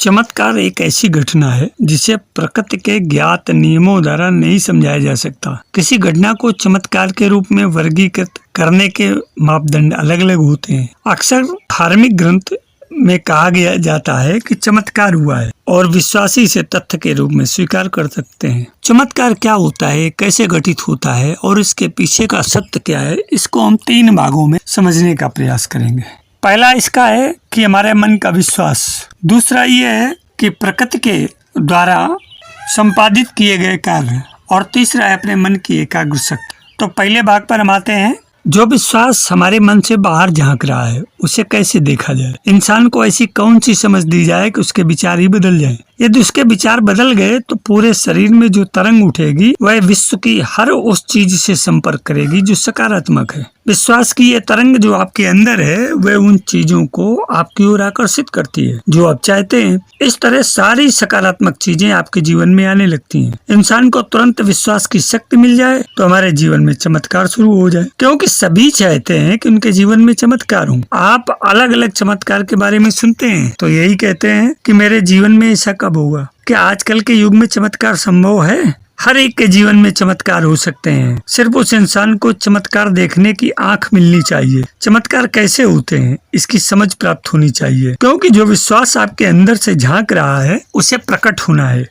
चमत्कार एक ऐसी घटना है जिसे प्रकृति के ज्ञात नियमों द्वारा नहीं समझाया जा सकता। किसी घटना को चमत्कार के रूप में वर्गीकृत करने के मापदंड अलग अलग होते हैं। अक्सर धार्मिक ग्रंथ में कहा गया जाता है कि चमत्कार हुआ है और विश्वासी इसे तथ्य के रूप में स्वीकार कर सकते हैं। चमत्कार क्या होता है, कैसे घटित होता है और इसके पीछे का सत्य क्या है, इसको हम 3 भागों में समझने का प्रयास करेंगे। पहला इसका है कि हमारे मन का विश्वास, दूसरा ये है कि प्रकृति के द्वारा संपादित किए गए कार्य और तीसरा है अपने मन की एकाग्र शक्ति। तो पहले भाग पर हम आते हैं। जो विश्वास हमारे मन से बाहर झांक रहा है उसे कैसे देखा जाए। इंसान को ऐसी कौन सी समझ दी जाए कि उसके विचार ही बदल जाएं। यदि उसके विचार बदल गए तो पूरे शरीर में जो तरंग उठेगी वह विश्व की हर उस चीज से संपर्क करेगी जो सकारात्मक है। विश्वास की ये तरंग जो आपके अंदर है वह उन चीजों को आपकी ओर आकर्षित करती है जो आप चाहते हैं। इस तरह सारी सकारात्मक चीजें आपके जीवन में आने लगती हैं। इंसान को तुरंत विश्वास की शक्ति मिल जाए तो हमारे जीवन में चमत्कार शुरू हो जाए, क्योंकि सभी चाहते हैं कि उनके जीवन में चमत्कार हो। आप अलग अलग चमत्कार के बारे में सुनते हैं तो यही कहते हैं कि मेरे जीवन में ऐसा कब होगा। क्या आजकल के युग में चमत्कार संभव है? हर एक के जीवन में चमत्कार हो सकते हैं, सिर्फ उस इंसान को चमत्कार देखने की आंख मिलनी चाहिए। चमत्कार कैसे होते हैं इसकी समझ प्राप्त होनी चाहिए, क्योंकि जो विश्वास आपके अंदर से झांक रहा है उसे प्रकट होना है।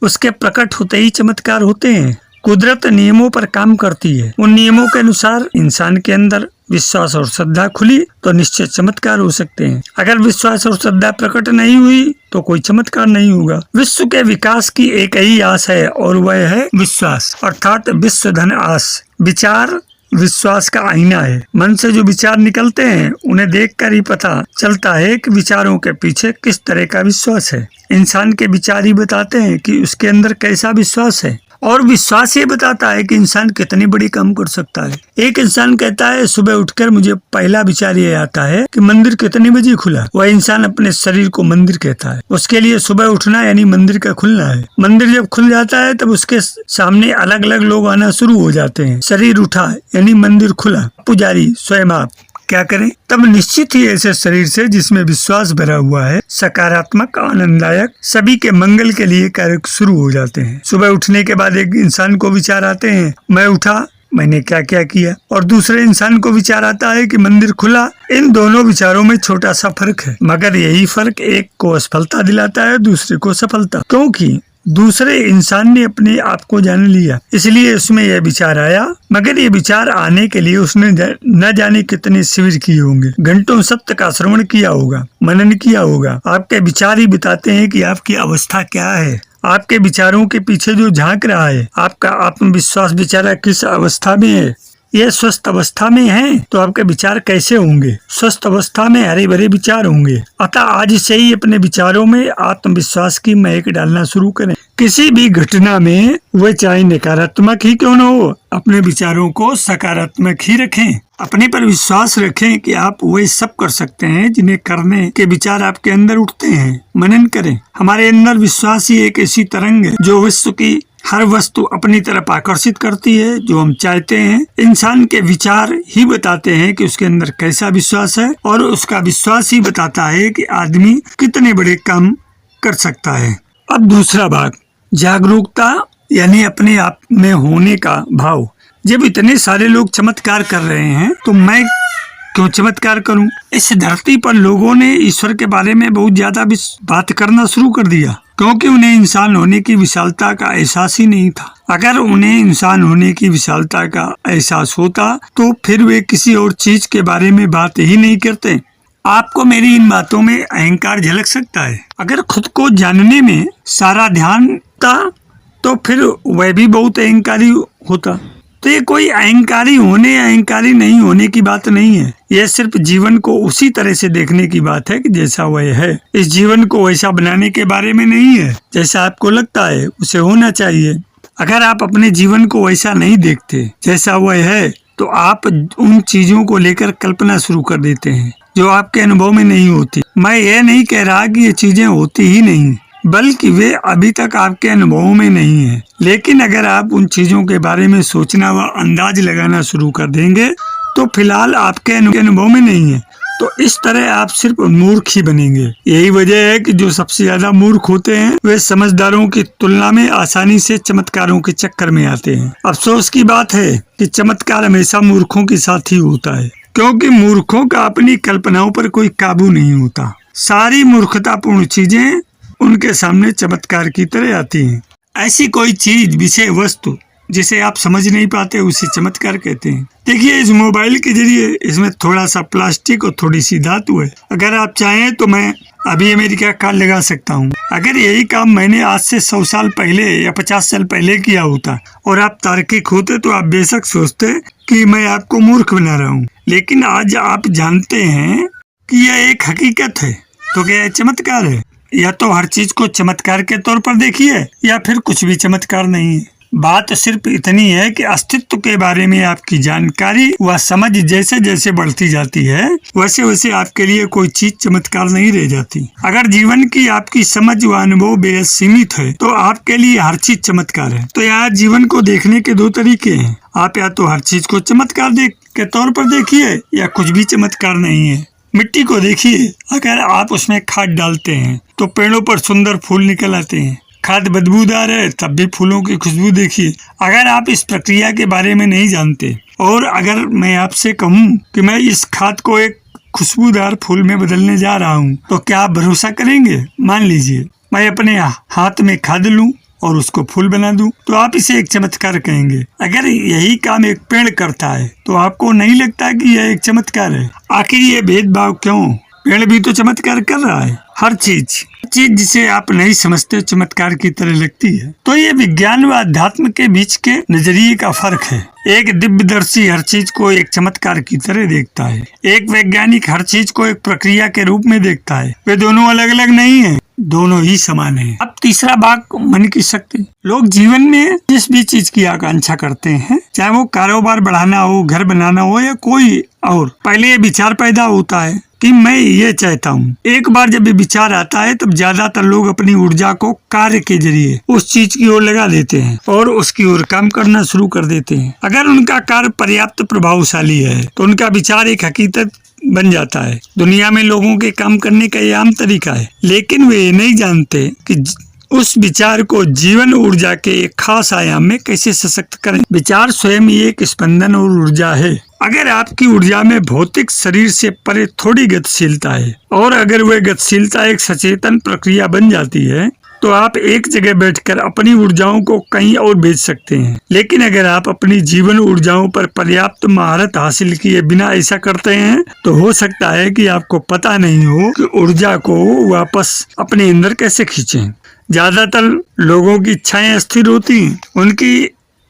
उसके प्रकट होते ही चमत्कार होते हैं। कुदरत नियमों पर काम करती है। उन नियमों के अनुसार इंसान के अंदर विश्वास और श्रद्धा खुली तो निश्चित चमत्कार हो सकते हैं। अगर विश्वास और श्रद्धा प्रकट नहीं हुई तो कोई चमत्कार नहीं होगा। विश्व के विकास की एक ही आस है और वह है विश्वास, अर्थात विश्व धन आस। विचार विश्वास का आईना है। मन से जो विचार निकलते हैं उन्हें देखकर ही पता चलता है कि विचारों के पीछे किस तरह का विश्वास है। इंसान के विचार ही बताते हैं कि उसके अंदर कैसा विश्वास है, और विश्वास ये बताता है कि इंसान कितनी बड़ी काम कर सकता है। एक इंसान कहता है सुबह उठकर मुझे पहला विचार ये आता है कि मंदिर कितने बजे खुला। वह इंसान अपने शरीर को मंदिर कहता है। उसके लिए सुबह उठना यानी मंदिर का खुलना है। मंदिर जब खुल जाता है तब उसके सामने अलग अलग लोग आना शुरू हो जाते हैं। शरीर उठा यानी मंदिर खुला। पुजारी स्वयं आप क्या करें? तब निश्चित ही ऐसे शरीर से जिसमें विश्वास भरा हुआ है, सकारात्मक, आनंददायक, सभी के मंगल के लिए कार्य शुरू हो जाते हैं। सुबह उठने के बाद एक इंसान को विचार आते हैं मैं उठा, मैंने क्या क्या किया, और दूसरे इंसान को विचार आता है कि मंदिर खुला। इन दोनों विचारों में छोटा सा फर्क है, मगर यही फर्क एक को असफलता दिलाता है, दूसरे को सफलता, क्योंकि दूसरे इंसान ने अपने आप को जान लिया, इसलिए उसमें यह विचार आया। मगर ये विचार आने के लिए उसने न जाने कितने शिविर किए होंगे, घंटों सत्य का श्रवण किया होगा, मनन किया होगा। आपके विचार ही बताते हैं कि आपकी अवस्था क्या है। आपके विचारों के पीछे जो झांक रहा है, आपका आत्मविश्वास बेचारा किस अवस्था में है। ये स्वस्थ अवस्था में है तो आपके विचार कैसे होंगे? स्वस्थ अवस्था में हरे भरे विचार होंगे। अतः आज से ही अपने विचारों में आत्मविश्वास की महक डालना शुरू करें। किसी भी घटना में वह चाहे नकारात्मक ही क्यों न हो, अपने विचारों को सकारात्मक ही रखें। अपने पर विश्वास रखें कि आप वही सब कर सकते हैं जिन्हें करने के विचार आपके अंदर उठते हैं। मनन करें। हमारे अंदर विश्वास ही एक ऐसी तरंग है जो विश्व की हर वस्तु अपनी तरफ आकर्षित करती है जो हम चाहते हैं। इंसान के विचार ही बताते हैं कि उसके अंदर कैसा विश्वास है, और उसका विश्वास ही बताता है कि आदमी कितने बड़े काम कर सकता है। अब दूसरा भाग, जागरूकता यानी अपने आप में होने का भाव। जब इतने सारे लोग चमत्कार कर रहे हैं तो मैं क्यों चमत्कार करूं? इस धरती पर लोगों ने ईश्वर के बारे में बहुत ज्यादा बात करना शुरू कर दिया, क्योंकि उन्हें इंसान होने की विशालता का एहसास ही नहीं था। अगर उन्हें इंसान होने की विशालता का एहसास होता तो फिर वे किसी और चीज के बारे में बात ही नहीं करते। आपको मेरी इन बातों में अहंकार झलक सकता है। अगर खुद को जानने में सारा ध्यान था तो फिर वह भी बहुत अहंकारी होता। तो ये कोई अहंकारी होने अहंकारी नहीं होने की बात नहीं है। यह सिर्फ जीवन को उसी तरह से देखने की बात है कि जैसा वह है। इस जीवन को वैसा बनाने के बारे में नहीं है। जैसा आपको लगता है उसे होना चाहिए। अगर आप अपने जीवन को वैसा नहीं देखते जैसा वह है तो आप उन चीजों को लेकर कल्पना शुरू कर देते हैं जो आपके अनुभव में नहीं होती। मैं ये नहीं कह रहा कि ये चीजें होती ही नहीं, बल्कि वे अभी तक आपके अनुभव में नहीं है। लेकिन अगर आप उन चीजों के बारे में सोचना व अंदाज लगाना शुरू कर देंगे तो फिलहाल आपके अनुभव में नहीं है। तो इस तरह आप सिर्फ मूर्ख ही बनेंगे। यही वजह है कि जो सबसे ज्यादा मूर्ख होते हैं वे समझदारों की तुलना में आसानी से चमत्कारों के चक्कर में आते हैं। अफसोस की बात है कि चमत्कार हमेशा मूर्खों के साथ ही होता है, क्योंकि मूर्खों का अपनी कल्पनाओं पर कोई काबू नहीं होता। सारी मूर्खतापूर्ण चीजें उनके सामने चमत्कार की तरह आती हैं। ऐसी कोई चीज, विषय, वस्तु जिसे आप समझ नहीं पाते उसे चमत्कार कहते हैं। देखिए, इस मोबाइल के जरिए इसमें थोड़ा सा प्लास्टिक और थोड़ी सी धातु है। अगर आप चाहें तो मैं अभी अमेरिका का लगा सकता हूँ। अगर यही काम मैंने आज से 100 साल पहले या 50 साल पहले किया होता और आप तार्किक होते तो आप बेशक सोचते कि मैं आपको मूर्ख बना रहा हूँ, लेकिन आज आप जानते हैं कि यह एक हकीकत है। तो क्या यह चमत्कार है? या तो हर चीज को चमत्कार के तौर पर देखिए या फिर कुछ भी चमत्कार नहीं है। बात सिर्फ इतनी है कि अस्तित्व के बारे में आपकी जानकारी व समझ जैसे जैसे बढ़ती जाती है वैसे वैसे आपके लिए कोई चीज चमत्कार नहीं रह जाती। अगर जीवन की आपकी समझ व अनुभव बेहद सीमित है तो आपके लिए हर चीज चमत्कार है। तो यहाँ जीवन को देखने के दो तरीके हैं। आप या तो हर चीज को चमत्कार के तौर पर देखिए या कुछ भी चमत्कार नहीं है। मिट्टी को देखिए, अगर आप उसमें खाद डालते हैं तो पेड़ों पर सुंदर फूल निकल आते हैं। खाद बदबूदार है तब भी फूलों की खुशबू देखिए। अगर आप इस प्रक्रिया के बारे में नहीं जानते और अगर मैं आपसे कहूँ कि मैं इस खाद को एक खुशबूदार फूल में बदलने जा रहा हूँ तो क्या आप भरोसा करेंगे? मान लीजिए मैं अपने हाथ में खाद लूँ और उसको फूल बना दूं, तो आप इसे एक चमत्कार कहेंगे। अगर यही काम एक पेड़ करता है तो आपको नहीं लगता कि यह एक चमत्कार है? आखिर ये भेदभाव क्यों? पेड़ भी तो चमत्कार कर रहा है। हर चीज जिसे आप नहीं समझते चमत्कार की तरह लगती है। तो ये विज्ञान व अध्यात्म के बीच के नजरिए का फर्क है। एक दिव्यदर्शी हर चीज को एक चमत्कार की तरह देखता है, एक वैज्ञानिक हर चीज को एक प्रक्रिया के रूप में देखता है। वे दोनों अलग अलग नहीं है, दोनों ही समान है। अब तीसरा भाग, मन की शक्ति। लोग जीवन में जिस भी चीज की आकांक्षा करते हैं, चाहे वो कारोबार बढ़ाना हो, घर बनाना हो या कोई और, पहले ये विचार पैदा होता है कि मैं ये चाहता हूँ। एक बार जब ये विचार आता है तब ज्यादातर लोग अपनी ऊर्जा को कार्य के जरिए उस चीज की ओर लगा देते हैं और उसकी ओर काम करना शुरू कर देते हैं। अगर उनका कार्य पर्याप्त प्रभावशाली है तो उनका विचार एक हकीकत बन जाता है। दुनिया में लोगों के काम करने का ये आम तरीका है, लेकिन वे नहीं जानते कि उस विचार को जीवन ऊर्जा के एक खास आयाम में कैसे सशक्त करें। विचार स्वयं ही एक स्पंदन और ऊर्जा है। अगर आपकी ऊर्जा में भौतिक शरीर से परे थोड़ी गतिशीलता है और अगर वह गतिशीलता एक सचेतन प्रक्रिया बन जाती है तो आप एक जगह बैठकर अपनी ऊर्जाओं को कहीं और भेज सकते हैं। लेकिन अगर आप अपनी जीवन ऊर्जाओं पर पर्याप्त महारत हासिल किए बिना ऐसा करते हैं तो हो सकता है कि आपको पता नहीं हो कि ऊर्जा को वापस अपने अंदर कैसे खींचें। ज्यादातर लोगों की इच्छाएं अस्थिर होती हैं। उनकी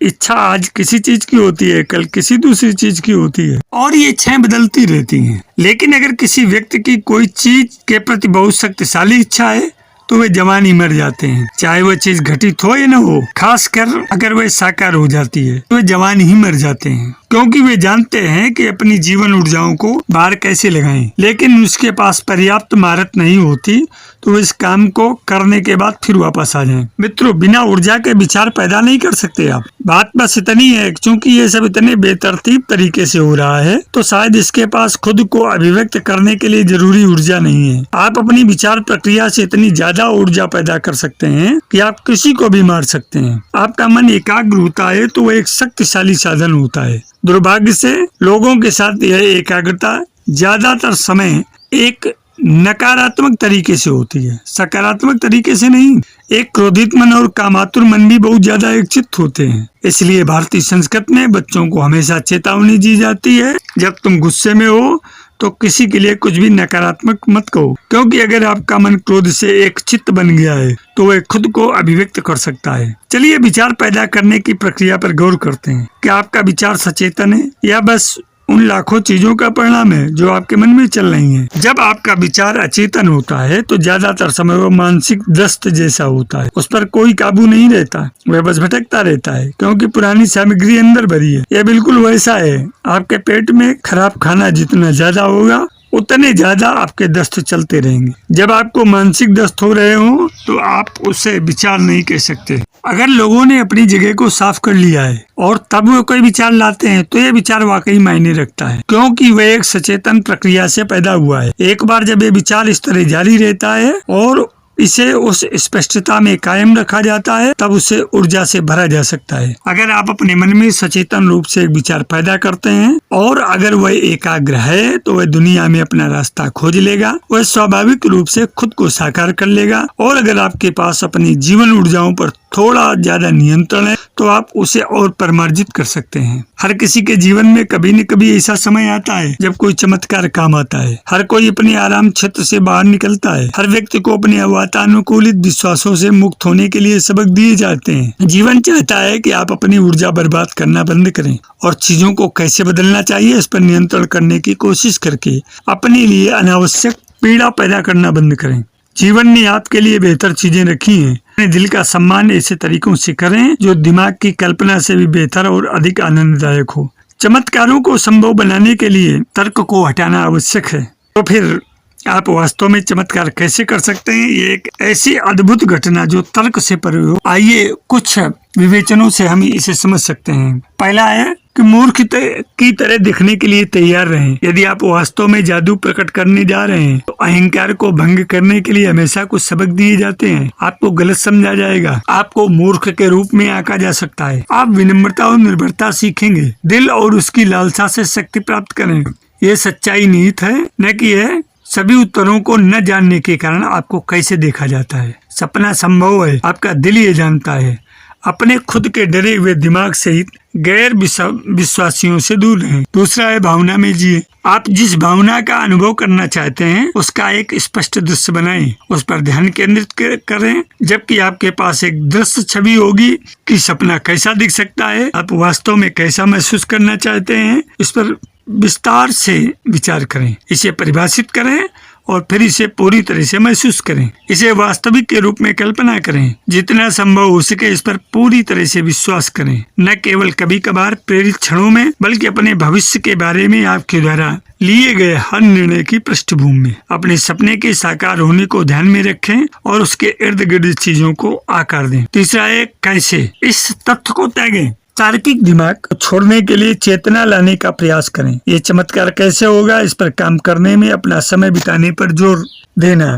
इच्छा आज किसी चीज की होती है, कल किसी दूसरी चीज की होती है और ये इच्छाएं बदलती रहती हैं। लेकिन अगर किसी व्यक्ति की कोई चीज के प्रति बहुत शक्तिशाली इच्छा है तो वे जवान ही मर जाते हैं, चाहे वह चीज घटित हो या न हो। खासकर अगर वह साकार हो जाती है तो वे जवान ही मर जाते हैं, क्योंकि वे जानते हैं कि अपनी जीवन ऊर्जाओं को बाहर कैसे लगाएं। लेकिन उसके पास पर्याप्त महारत नहीं होती तो इस काम को करने के बाद फिर वापस आ जाएं। मित्रों, बिना ऊर्जा के विचार पैदा नहीं कर सकते आप। बात बस इतनी है, क्योंकि ये सब इतने बेतरतीब तरीके से हो रहा है तो शायद इसके पास खुद को अभिव्यक्त करने के लिए जरूरी ऊर्जा नहीं है। आप अपनी विचार प्रक्रिया से इतनी ज्यादा ऊर्जा पैदा कर सकते हैं कि आप किसी को भी मार सकते हैं। आपका मन एकाग्र होता है तो वह एक शक्तिशाली साधन होता है। दुर्भाग्य से लोगों के साथ यह एकाग्रता ज्यादातर समय एक नकारात्मक तरीके से होती है, सकारात्मक तरीके से नहीं। एक क्रोधित मन और कामातुर मन भी बहुत ज्यादा एक चित्त होते हैं। इसलिए भारतीय संस्कृति में बच्चों को हमेशा चेतावनी दी जाती है, जब तुम गुस्से में हो तो किसी के लिए कुछ भी नकारात्मक मत कहो, क्योंकि अगर आपका मन क्रोध से एक चित्त बन गया है तो वह खुद को अभिव्यक्त कर सकता है। चलिए विचार पैदा करने की प्रक्रिया पर गौर करते हैं। क्या आपका विचार सचेतन है या बस उन लाखों चीजों का परिणाम है जो आपके मन में चल रही हैं? जब आपका विचार अचेतन होता है तो ज्यादातर समय वो मानसिक दस्त जैसा होता है, उस पर कोई काबू नहीं रहता, वह बस भटकता रहता है क्योंकि पुरानी सामग्री अंदर भरी है। यह बिल्कुल वैसा है, आपके पेट में खराब खाना जितना ज्यादा होगा उतने ज्यादा आपके दस्त चलते रहेंगे। जब आपको मानसिक दस्त हो रहे हो तो आप उसे विचार नहीं कह सकते। अगर लोगों ने अपनी जगह को साफ कर लिया है और तब वो कोई विचार लाते हैं तो ये विचार वाकई मायने रखता है, क्योंकि वह एक सचेतन प्रक्रिया से पैदा हुआ है। एक बार जब ये विचार इस तरह जारी रहता है और इसे उस स्पष्टता में कायम रखा जाता है, तब उसे ऊर्जा से भरा जा सकता है। अगर आप अपने मन में सचेतन रूप से एक विचार पैदा करते हैं और अगर वह एकाग्र है तो वह दुनिया में अपना रास्ता खोज लेगा, वह स्वाभाविक रूप से खुद को साकार कर लेगा। और अगर आपके पास अपनी जीवन ऊर्जाओं पर थोड़ा ज्यादा नियंत्रण है तो आप उसे और परमार्जित कर सकते हैं। हर किसी के जीवन में कभी न कभी ऐसा समय आता है जब कोई चमत्कार काम आता है। हर कोई अपने आराम क्षेत्र से बाहर निकलता है। हर व्यक्ति को अपने वातानुकूलित विश्वासों से मुक्त होने के लिए सबक दिए जाते हैं। जीवन चाहता है कि आप अपनी ऊर्जा बर्बाद करना बंद करें और चीजों को कैसे बदलना चाहिए इस पर नियंत्रण करने की कोशिश करके अपने लिए अनावश्यक पीड़ा पैदा करना बंद करें। जीवन ने आपके लिए बेहतर चीजें रखी हैं। अपने दिल का सम्मान ऐसे तरीकों से करें जो दिमाग की कल्पना से भी बेहतर और अधिक आनंददायक हो। चमत्कारों को संभव बनाने के लिए तर्क को हटाना आवश्यक है। तो फिर आप वास्तव में चमत्कार कैसे कर सकते हैं? ये एक ऐसी अद्भुत घटना जो तर्क से परे हो। आइए कुछ विवेचनों से हम इसे समझ सकते हैं। पहला है कि मूर्ख की तरह दिखने के लिए तैयार रहें। यदि आप वास्तव में जादू प्रकट करने जा रहे हैं तो अहंकार को भंग करने के लिए हमेशा कुछ सबक दिए जाते हैं। आपको गलत समझा जाएगा, आपको मूर्ख के रूप में आंका जा सकता है। आप विनम्रता और निर्भरता सीखेंगे। दिल और उसकी लालसा से शक्ति प्राप्त करें। ये सच्चाई निहित है, न कि है सभी उत्तरों को न जानने के कारण आपको कैसे देखा जाता है। सपना संभव है, आपका दिल ये जानता है। अपने खुद के डरे हुए दिमाग सहित गैर विश्वासियों से दूर रहें। दूसरा है भावना में जिए। आप जिस भावना का अनुभव करना चाहते हैं उसका एक स्पष्ट दृश्य बनाएं, उस पर ध्यान केंद्रित करें। जबकि आपके पास एक दृश्य छवि होगी कि सपना कैसा दिख सकता है, आप वास्तव में कैसा महसूस करना चाहते हैं, इस पर विस्तार से विचार करें। इसे परिभाषित करें और फिर इसे पूरी तरह से महसूस करें। इसे वास्तविक के रूप में कल्पना करें। जितना संभव हो सके इस पर पूरी तरह से विश्वास करें, न केवल कभी कभार प्रेरित क्षणों में बल्कि अपने भविष्य के बारे में आपके द्वारा लिए गए हर निर्णय की पृष्ठभूमि में। अपने सपने के साकार होने को ध्यान में रखें और उसके इर्द गिर्द चीजों को आकार दें। तीसरा है कैसे। इस तथ्य को त्यागें। तार्किक दिमाग को छोड़ने के लिए चेतना लाने का प्रयास करें। ये चमत्कार कैसे होगा इस पर काम करने में अपना समय बिताने पर जोर देना।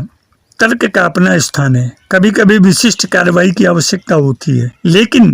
तर्क का अपना स्थान है। कभी कभी विशिष्ट कार्रवाई की आवश्यकता होती है, लेकिन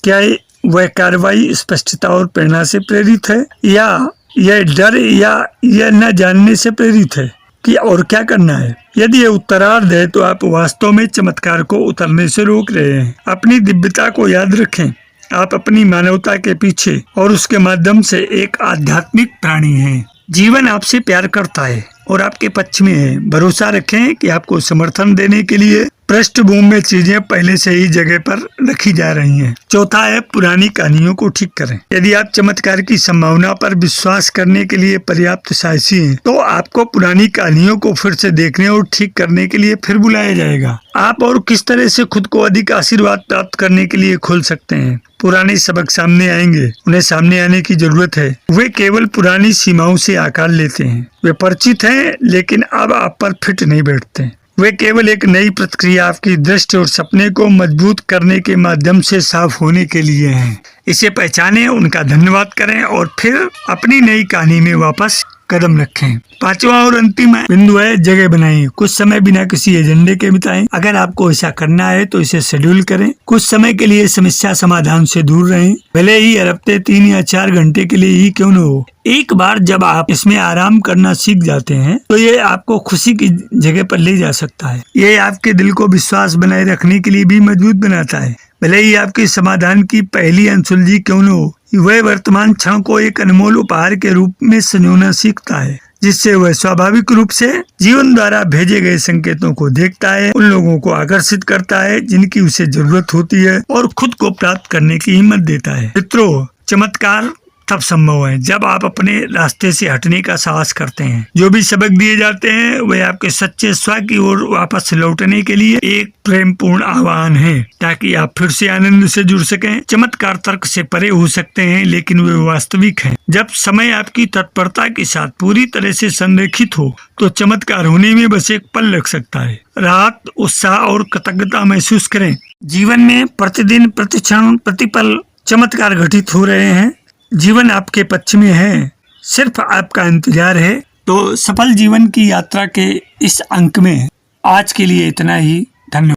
क्या वह कार्रवाई स्पष्टता और प्रेरणा से प्रेरित है या यह डर या यह न जानने से प्रेरित है कि और क्या करना है? यदि ये उत्तरार्ध है तो आप वास्तव में चमत्कार को उतरने से रोक रहे हैं। अपनी दिव्यता को याद रखें। आप अपनी मानवता के पीछे और उसके माध्यम से एक आध्यात्मिक प्राणी हैं। जीवन आपसे प्यार करता है और आपके पक्ष में है। भरोसा रखें कि आपको समर्थन देने के लिए पृष्ठभूमि में चीजें पहले से ही जगह पर रखी जा रही हैं। चौथा है पुरानी कहानियों को ठीक करें। यदि आप चमत्कार की संभावना पर विश्वास करने के लिए पर्याप्त साहसी हैं, तो आपको पुरानी कहानियों को फिर से देखने और ठीक करने के लिए फिर बुलाया जाएगा। आप और किस तरह से खुद को अधिक आशीर्वाद प्राप्त करने के लिए खोल सकते हैं। पुराने सबक सामने आएंगे, उन्हें सामने आने की जरूरत है। वे केवल पुरानी सीमाओं से आकार लेते हैं। वे परिचित हैं लेकिन अब आप पर फिट नहीं बैठते। वे केवल एक नई प्रतिक्रिया आपकी दृष्टि और सपने को मजबूत करने के माध्यम से साफ होने के लिए हैं। इसे पहचानें, उनका धन्यवाद करें और फिर अपनी नई कहानी में वापस कदम रखें। पांचवा और अंतिम बिंदु है जगह बनाएं। कुछ समय बिना किसी एजेंडे के बिताएं। अगर आपको ऐसा करना है तो इसे शेड्यूल करें। कुछ समय के लिए समस्या समाधान से दूर रहें, भले ही हर हफ्ते 3 या 4 घंटे के लिए ही क्यों न हो। एक बार जब आप इसमें आराम करना सीख जाते हैं तो ये आपको खुशी की जगह पर ले जा सकता है। ये आपके दिल को विश्वास बनाए रखने के लिए भी मजबूत बनाता है। भले ही आपकी समाधान की पहली अनसुलझी क्यों न हो, वह वर्तमान क्षण को एक अनमोल उपहार के रूप में संजोना सीखता है, जिससे वह स्वाभाविक रूप से जीवन द्वारा भेजे गए संकेतों को देखता है, उन लोगों को आकर्षित करता है जिनकी उसे जरूरत होती है और खुद को प्राप्त करने की हिम्मत देता है। मित्रों, चमत्कार तब संभव है जब आप अपने रास्ते से हटने का साहस करते हैं। जो भी सबक दिए जाते हैं वे आपके सच्चे स्व की ओर वापस लौटने के लिए एक प्रेमपूर्ण आह्वान है, ताकि आप फिर से आनंद से जुड़ सकें। चमत्कार तर्क से परे हो सकते हैं, लेकिन वे वास्तविक हैं। जब समय आपकी तत्परता के साथ पूरी तरह से संरेखित हो तो चमत्कार होने में बस एक पल लग सकता है। राहत, उत्साह और कृतज्ञता महसूस करें। जीवन में प्रतिदिन, प्रतिक्षण, प्रतिपल चमत्कार घटित हो रहे हैं। जीवन आपके पक्ष में है, सिर्फ आपका इंतजार है। तो सफल जीवन की यात्रा के इस अंक में आज के लिए इतना ही। धन्यवाद।